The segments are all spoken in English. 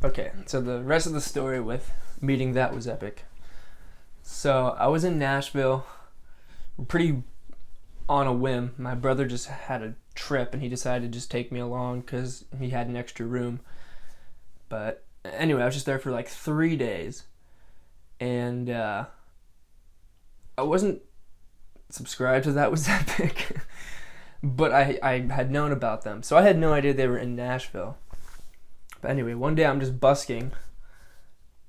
Okay, so the rest of the story with meeting That Was Epic. So I was in Nashville, pretty on a whim. My brother just had a trip and he decided to just take me along because he had an extra room. But anyway, I was just there for like 3 days, and I wasn't subscribed to That Was Epic, but I had known about them, so I had no idea they were in Nashville. But anyway, one day I'm just busking,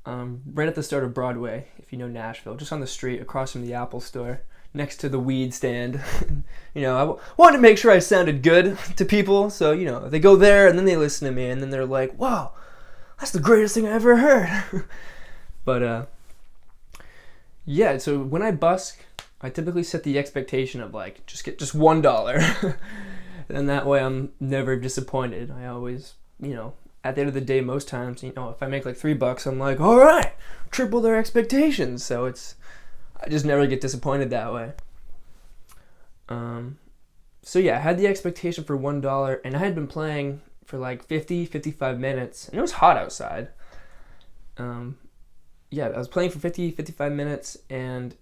right at the start of Broadway, if you know Nashville, just on the street across from the Apple store, next to the weed stand. I wanted to make sure I sounded good to people, so they go there and then they listen to me and then they're like, "Wow, that's the greatest thing I ever heard." But yeah, so when I busk, I typically set the expectation of like just get just $1, and that way I'm never disappointed. I always, at the end of the day, most times, if I make like $3, I'm like, all right, triple their expectations. So I just never get disappointed that way. So yeah, I had the expectation for $1, and I had been playing for like 55 minutes, and it was hot outside. Yeah, I was playing for 55 minutes, and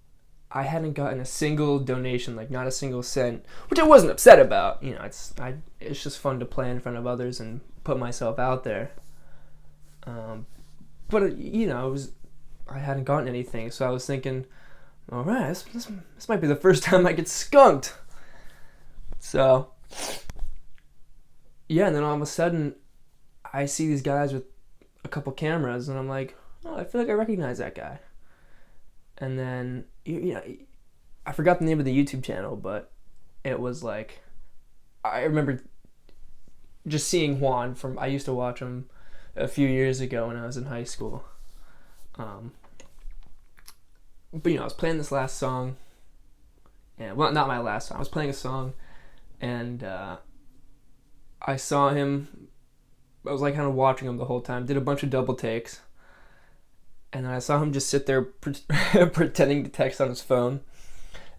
I hadn't gotten a single donation, like not a single cent, which I wasn't upset about. It's just fun to play in front of others and put myself out there. But I hadn't gotten anything, so I was thinking, all right, this might be the first time I get skunked. So yeah, and then all of a sudden, I see these guys with a couple cameras, and I'm like, oh, I feel like I recognize that guy. And then I forgot the name of the YouTube channel, but it was like, I remember just seeing Juan I used to watch him a few years ago when I was in high school. But I was playing this last song, and well, not my last song. I was playing a song, and I saw him. I was like kind of watching him the whole time. Did a bunch of double takes, and then I saw him just sit there pretending to text on his phone.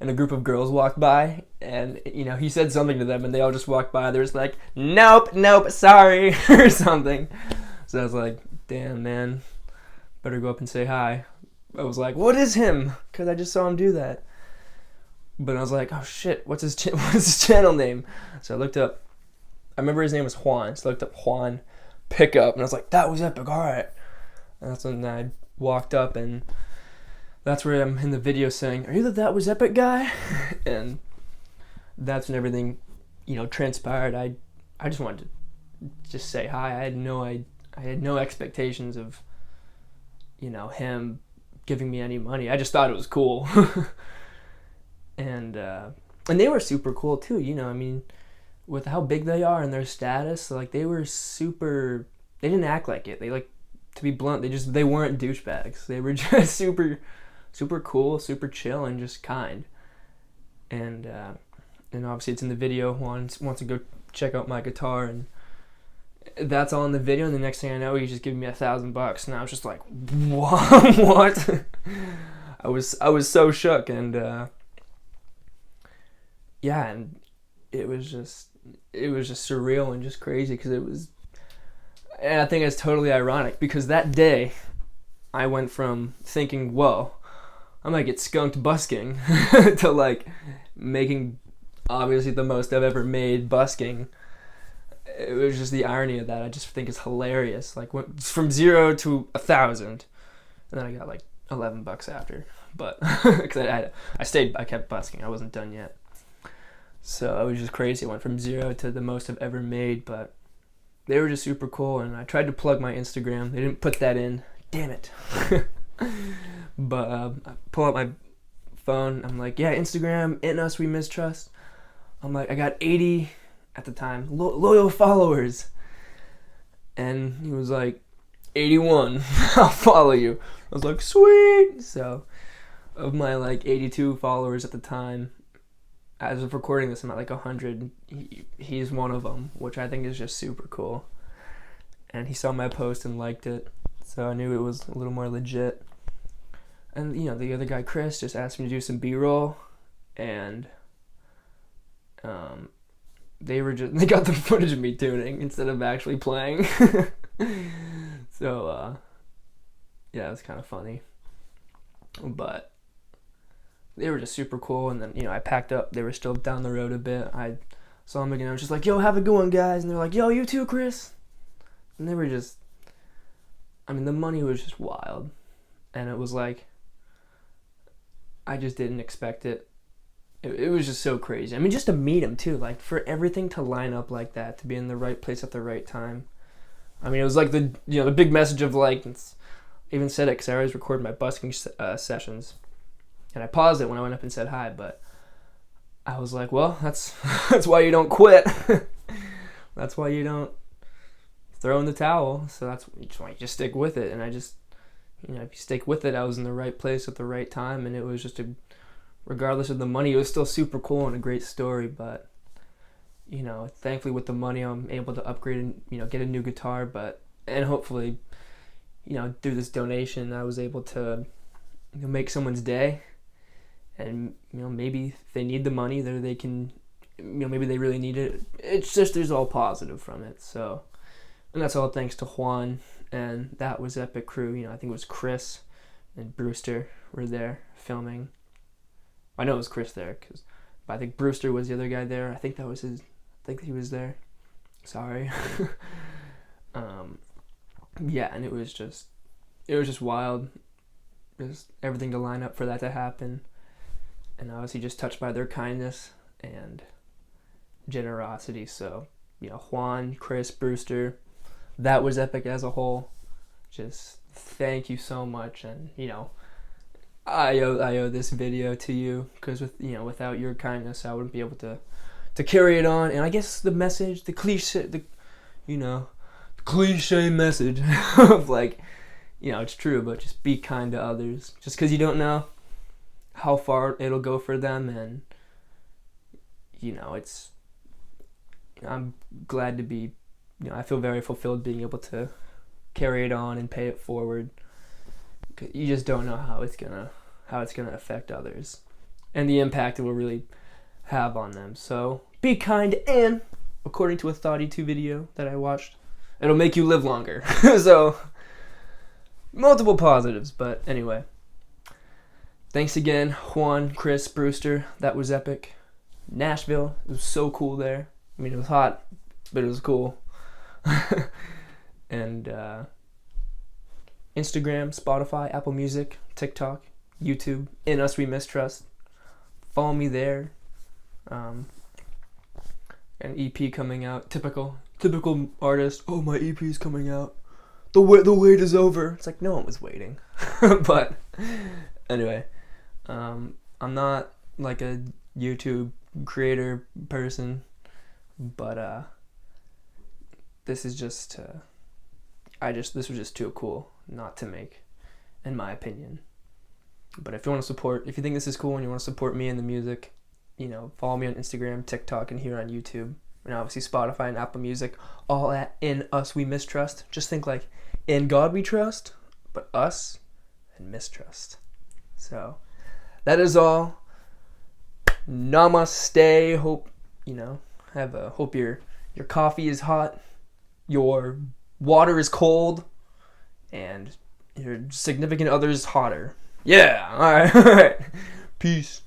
And a group of girls walked by, and he said something to them, and they all just walked by. They were just like, "Nope, sorry," or something. So I was like, "Damn, man, better go up and say hi." I was like, "What is him?" Because I just saw him do that. But I was like, "Oh shit, what's his channel name?" So I looked up. I remember his name was Juan. So I looked up Juan Pickup, and I was like, "That was epic, all right." And that's when I walked up, and that's where I'm in the video saying, "Are you the That Was Epic guy?" And that's when everything, transpired. I just wanted to just say hi. I had no expectations of, him giving me any money. I just thought it was cool. And they were super cool too. With how big they are and their status, like they were super. They didn't act like it. They to be blunt, they weren't douchebags. They were just super cool, super chill, and just kind. And obviously it's in the video. Juan wants to go check out my guitar, and that's all in the video. And the next thing I know, he's just giving me $1,000, and I was just like, what? I was so shook, and yeah, and it was just surreal and just crazy because it was. And I think it's totally ironic because that day, I went from thinking, whoa, I might get skunked busking, to like making obviously the most I've ever made busking. It was just the irony of that. I just think it's hilarious. Like went from 0 to 1,000, and then I got like $11 after. But because I kept busking. I wasn't done yet. So it was just crazy. I went from 0 to the most I've ever made, but they were just super cool, and I tried to plug my Instagram. They didn't put that in. Damn it. But I pull out my phone. I'm like, yeah, Instagram, InUsWeMistrust. I'm like, I got 80 at the time loyal followers. And he was like, 81. I'll follow you. I was like, sweet. So of my like 82 followers at the time, as of recording this, I'm at like 100. He's one of them, which I think is just super cool. And he saw my post and liked it, so I knew it was a little more legit. And the other guy, Chris, just asked me to do some B-roll, and they got the footage of me tuning instead of actually playing. So, yeah, it was kind of funny. But they were just super cool. And then, I packed up. They were still down the road a bit. I saw them again. I was just like, yo, have a good one, guys. And they're like, yo, you too, Chris. And they were just, the money was just wild. And it was like, I just didn't expect it. It was just so crazy. Just to meet him too, like for everything to line up like that, to be in the right place at the right time. It was like the big message of like, I even said it because I always record my busking sessions, and I paused it when I went up and said hi. But I was like, well, that's why you don't quit. That's why you don't throw in the towel. So that's why you just stick with it. And I just, if you stick with it, I was in the right place at the right time, and it was just regardless of the money, it was still super cool and a great story. But thankfully with the money, I'm able to upgrade and get a new guitar. And hopefully, through this donation, I was able to make someone's day. And maybe if they need the money, there they can, maybe they really need it. It's just there's all positive from it. So, and that's all thanks to Juan and ThatWasEpic crew. I think it was Chris and Brewster were there filming. I know it was Chris there, but I think Brewster was the other guy there. I think he was there. Sorry. Yeah, and it was just wild. Just everything to line up for that to happen. And obviously just touched by their kindness and generosity. So, Juan, Chris, Brewster, ThatWasEpic as a whole, just thank you so much. And, I owe this video to you, because without your kindness, I wouldn't be able to carry it on. And I guess the message, the cliche message of like, it's true, but just be kind to others, just because you don't know how far it'll go for them. And I'm glad to be, I feel very fulfilled being able to carry it on and pay it forward. You just don't know how it's gonna affect others and the impact it will really have on them. So be kind, and according to a Thought2 video that I watched, it'll make you live longer. So multiple positives. But anyway, thanks again, Juan, Chris, Brewster. ThatWasEpic. Nashville, it was so cool there. It was hot, but it was cool. And Instagram, Spotify, Apple Music, TikTok, YouTube, InUsWeMistrust. Follow me there. An EP coming out. Typical artist. Oh, my EP is coming out. The wait is over. It's like no one was waiting. But anyway, I'm not like a YouTube creator person, but this is just this was just too cool not to make, in my opinion. But if you think this is cool and you want to support me in the music, follow me on Instagram, TikTok, and here on YouTube, and obviously Spotify and Apple Music, all at InUsWeMistrust. Just think like in God we trust, but us and mistrust. So that is all. Namaste. Hope hope your coffee is hot, your water is cold, and your significant other is hotter. Yeah. All right. Peace.